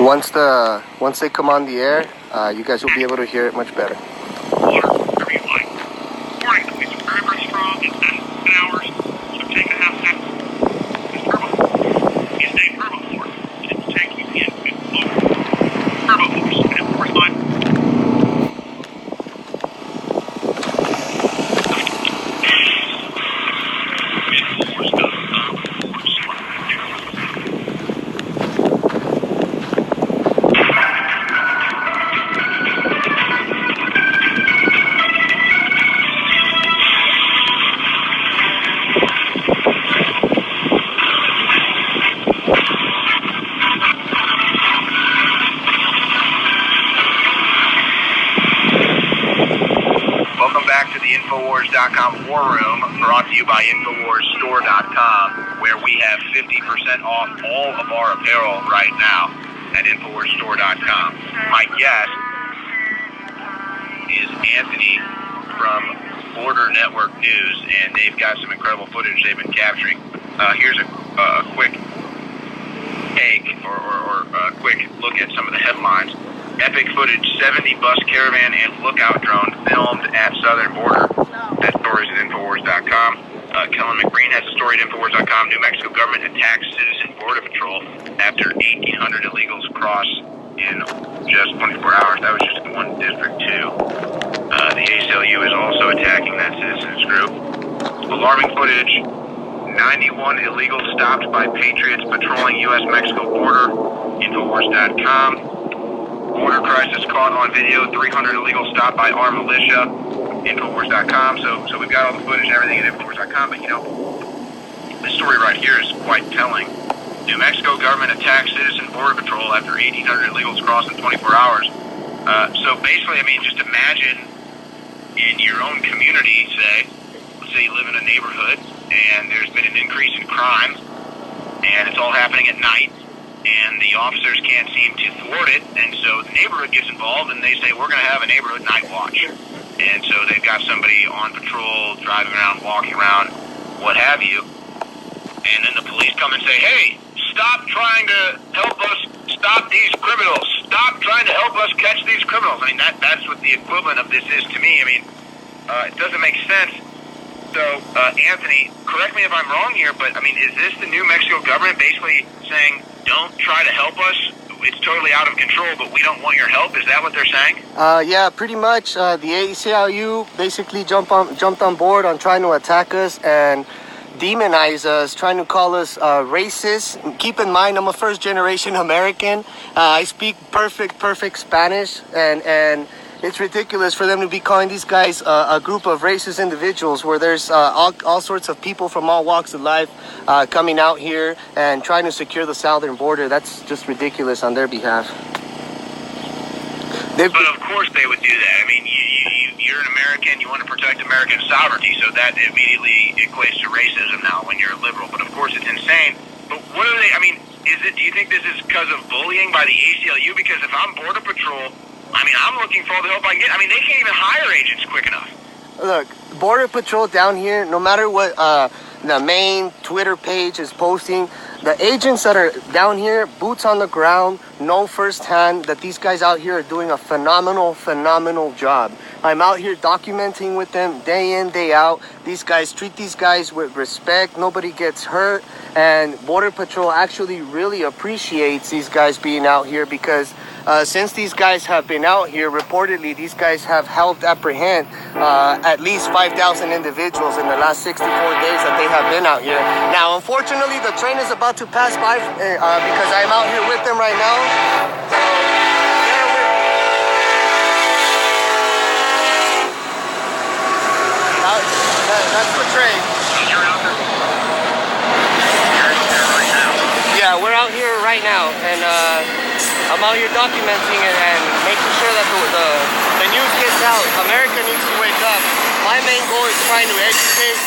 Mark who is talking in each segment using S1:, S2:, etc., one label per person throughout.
S1: Once they come on the air, you guys will be able to hear it much better.
S2: Water, green light. Warning, the winds are very, very strong. It's 10 hours, so take a half second. It's turbo. It's a turbo force. It will take you into turbo force. And force line. Welcome back to the Infowars.com War Room, brought to you by InfoWarsStore.com, where we have 50% off all of our apparel right now at InfoWarsStore.com. My guest is Anthony from Border Network News, and they've got some incredible footage they've been capturing. Here's a quick take or a quick look at some of the headlines. Epic footage, 70 bus caravan and lookout drone filmed at southern border. That story is at Infowars.com. Kellen McBreen has a story at Infowars.com. New Mexico government attacks citizen border patrol after 1,800 illegals cross in just 24 hours. That was just in one district, too. The ACLU is also attacking that citizens group. Alarming footage, 91 illegals stopped by patriots patrolling U.S.-Mexico border. Infowars.com. Border crisis caught on video, 300 illegals stopped by armed militia, Infowars.com. So we've got all the footage and everything at Infowars.com, but this story right here is quite telling. New Mexico government attacks citizen border patrol after 1,800 illegals crossed in 24 hours. So basically, just imagine in your own community, let's say you live in a neighborhood, and there's been an increase in crime, and it's all happening at night. And the officers can't seem to thwart it, and so the neighborhood gets involved, and they say, we're going to have a neighborhood night watch. And so they've got somebody on patrol, driving around, walking around, what have you. And then the police come and say, hey, stop trying to help us stop these criminals. Stop trying to help us catch these criminals. That's what the equivalent of this is to me. It doesn't make sense. So, Anthony, correct me if I'm wrong here, but, is this the New Mexico government basically saying, don't try to help us? It's totally out of control, but we don't want your help? Is that what they're saying?
S1: Yeah, pretty much. The ACLU basically jumped on board on trying to attack us and demonize us, trying to call us racist. Keep in mind, I'm a first-generation American. I speak perfect Spanish, and it's ridiculous for them to be calling these guys a group of racist individuals, where there's all sorts of people from all walks of life coming out here and trying to secure the southern border. That's just ridiculous on their behalf.
S2: But of course they would do that. You're an American, you want to protect American sovereignty, so that immediately equates to racism now when you're a liberal. But of course it's insane. But what are they, do you think this is because of bullying by the ACLU? Because if I'm Border Patrol, I'm looking for all the help I can get. They can't even hire agents quick enough.
S1: Look, Border Patrol down here, no matter what the main Twitter page is posting, the agents that are down here, boots on the ground, know firsthand that these guys out here are doing a phenomenal job. I'm out here documenting with them day in, day out. These guys treat these guys with respect. Nobody gets hurt. And Border Patrol actually really appreciates these guys being out here, because since these guys have been out here, reportedly, these guys have helped apprehend at least 5,000 individuals in the last 64 days that they have been out here. Now, unfortunately, the train is about to pass by because I'm out here with them right now. So, that's the train.
S2: You're out there.
S1: Yeah, we're out here right now, and I'm out here documenting it and making sure that the news gets out. America needs to wake up. My main goal is trying to educate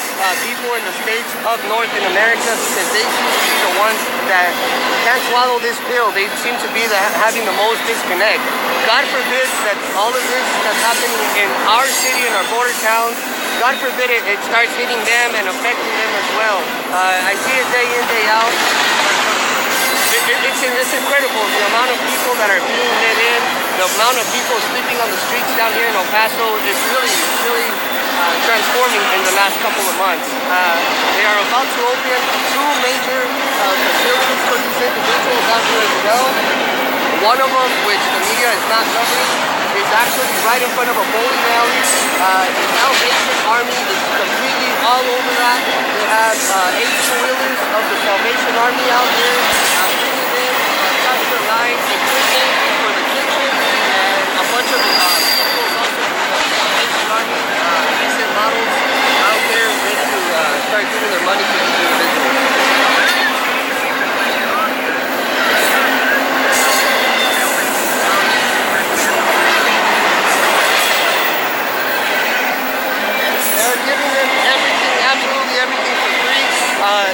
S1: people in the states up north in America, because they seem to be the ones that can't swallow this pill. They seem to be having the most disconnect. God forbid that all of this that's happening in our city and our border towns, God forbid it starts hitting them and affecting them as well. I see it day in, day out. it's incredible the amount of people that are being let in, the amount of people sleeping on the streets down here in El Paso. It's really transforming in the last couple of months. They are about to open two major facilities for these individuals out here as well. One of them, which the media is not covering, is actually right in front of a bowling alley. The Salvation Army is completely all over that. They have 18-wheelers of the Salvation Army out there bringing in tractor line equipment for the kitchen, and a bunch of vehicles also from the Salvation Army, decent models out there ready to start giving their money to these individuals.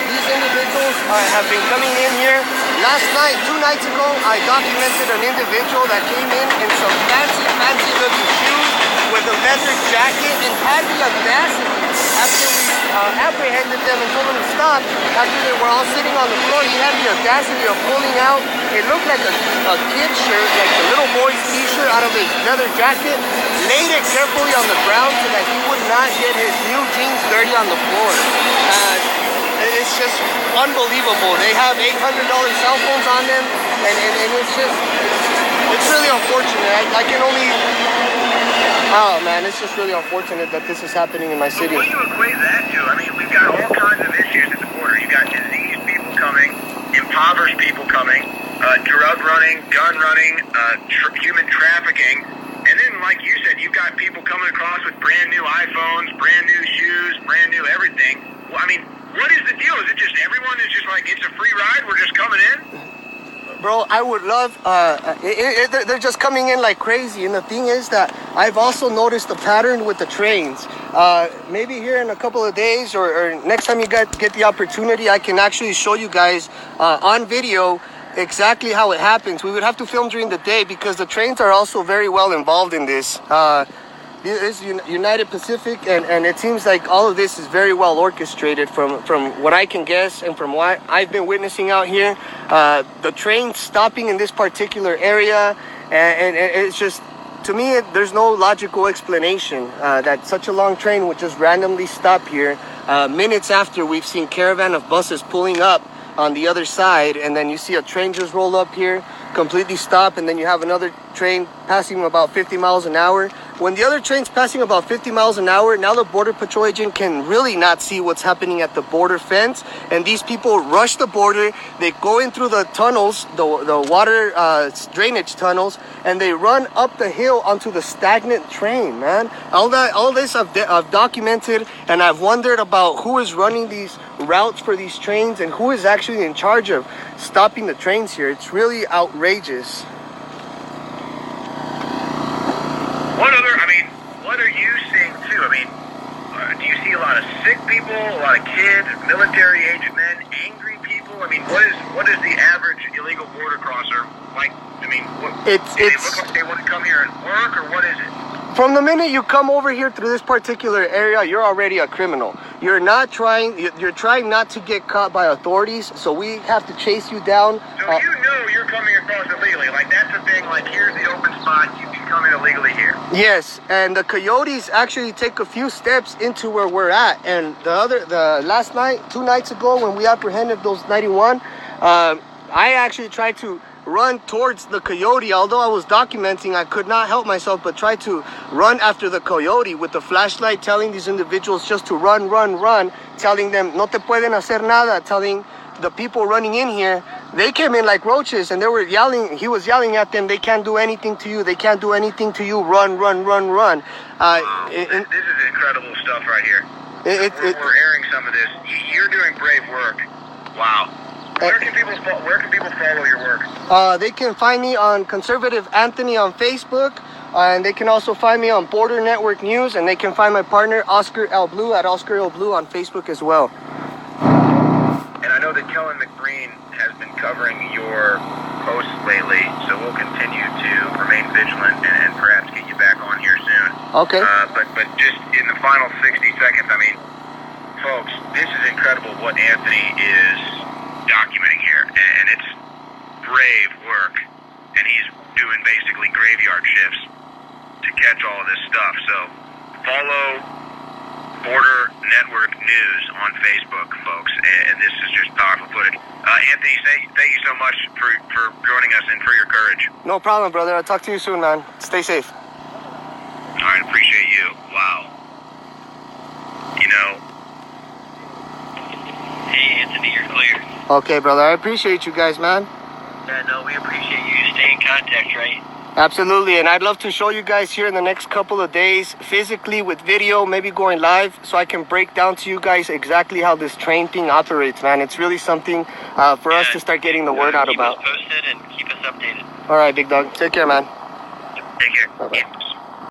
S1: These individuals have been coming in here. Last night, 2 nights ago, I documented an individual that came in some fancy looking shoes with a leather jacket and had the audacity, after we apprehended them and told them to stop, after they were all sitting on the floor, he had the audacity of pulling out, it looked like a kid's shirt, like a little boy's t-shirt out of his leather jacket, laid it carefully on the ground so that he would not get his new jeans dirty on the floor. It's just unbelievable. They have $800 cell phones on them, and it's really unfortunate. I can only, oh man, it's just really unfortunate that this is happening in my city.
S2: What do you equate that to? I mean, we've got all kinds of issues at the border. You've got diseased people coming, impoverished people coming, drug running, gun running, human trafficking, and then, like you said, you've got people coming across with brand new iPhones, brand new shoes, brand new everything. Well, I mean, what is the deal? Is it just everyone is just like, it's a free ride, we're just coming in?
S1: Bro, I would love, they're just coming in like crazy. And the thing is that I've also noticed the pattern with the trains. Maybe here in a couple of days or next time you get the opportunity, I can actually show you guys on video exactly how it happens. We would have to film during the day because the trains are also very well involved in this. This is United Pacific, and it seems like all of this is very well orchestrated from what I can guess and from what I've been witnessing out here. The train stopping in this particular area, and it's just, to me, there's no logical explanation that such a long train would just randomly stop here minutes after we've seen caravan of buses pulling up on the other side, and then you see a train just roll up here, completely stop, and then you have another train passing about 50 miles an hour. When the other train's passing about 50 miles an hour, now the Border Patrol agent can really not see what's happening at the border fence, and these people rush the border. They go in through the tunnels, the water drainage tunnels, and they run up the hill onto the stagnant train, man. All this I've documented, and I've wondered about who is running these routes for these trains and who is actually in charge of stopping the trains here. It's really outrageous.
S2: What are you seeing too? I mean, do you see a lot of sick people, a lot of kids, military-aged men, angry people? I mean, what is the average illegal border crosser like? I mean, do they look like they want to come here and work, or what is it?
S1: From the minute you come over here through this particular area, you're already a criminal. You're trying not to get caught by authorities, so we have to chase you down.
S2: So you know you're coming across illegally. Like, that's the thing, like, here's the open spot, you can come in illegally here.
S1: Yes, and the Coyotes actually take a few steps into where we're at. And the last night, 2 nights ago, when we apprehended those 91, I actually tried to run towards the Coyote. Although I was documenting, I could not help myself but try to run after the Coyote with the flashlight, telling these individuals just to run, telling them no te pueden hacer nada, telling the people running in here, they came in like roaches, and they were yelling. He was yelling at them, they can't do anything to you, they can't do anything to you, run.
S2: Wow, this is incredible stuff right here. We're airing some of this. You're doing brave work. Wow. Where can people follow your work?
S1: They can find me on Conservative Anthony on Facebook, and they can also find me on Border Network News, and they can find my partner Oscar L. Blue at Oscar L. Blue on Facebook as well.
S2: And I know that Kellen McBreen has been covering your posts lately, so we'll continue to remain vigilant and perhaps get you back on here soon.
S1: Okay.
S2: But just in the final 60 seconds, I mean, folks, this is incredible what Anthony is documenting here, and brave work, and he's doing basically graveyard shifts to catch all of this stuff. So follow Border Network News on Facebook, folks, and this is just powerful footage. Anthony, thank you so much for joining us and for your courage.
S1: No problem, brother. I'll talk to you soon, man. Stay safe.
S2: All right, appreciate you. Wow. You know. Hey, Anthony, you're clear.
S1: Okay, brother. I appreciate you guys, man.
S2: Yeah, no, we appreciate you. Stay in contact, right?
S1: Absolutely, and I'd love to show you guys here in the next couple of days, physically with video, maybe going live, so I can break down to you guys exactly how this train thing operates, man. It's really something for us to start getting the word out about.
S2: Keep us posted and keep us updated.
S1: All right, big dog. Take care, man.
S2: Take care.
S1: Bye-bye.
S2: Yeah.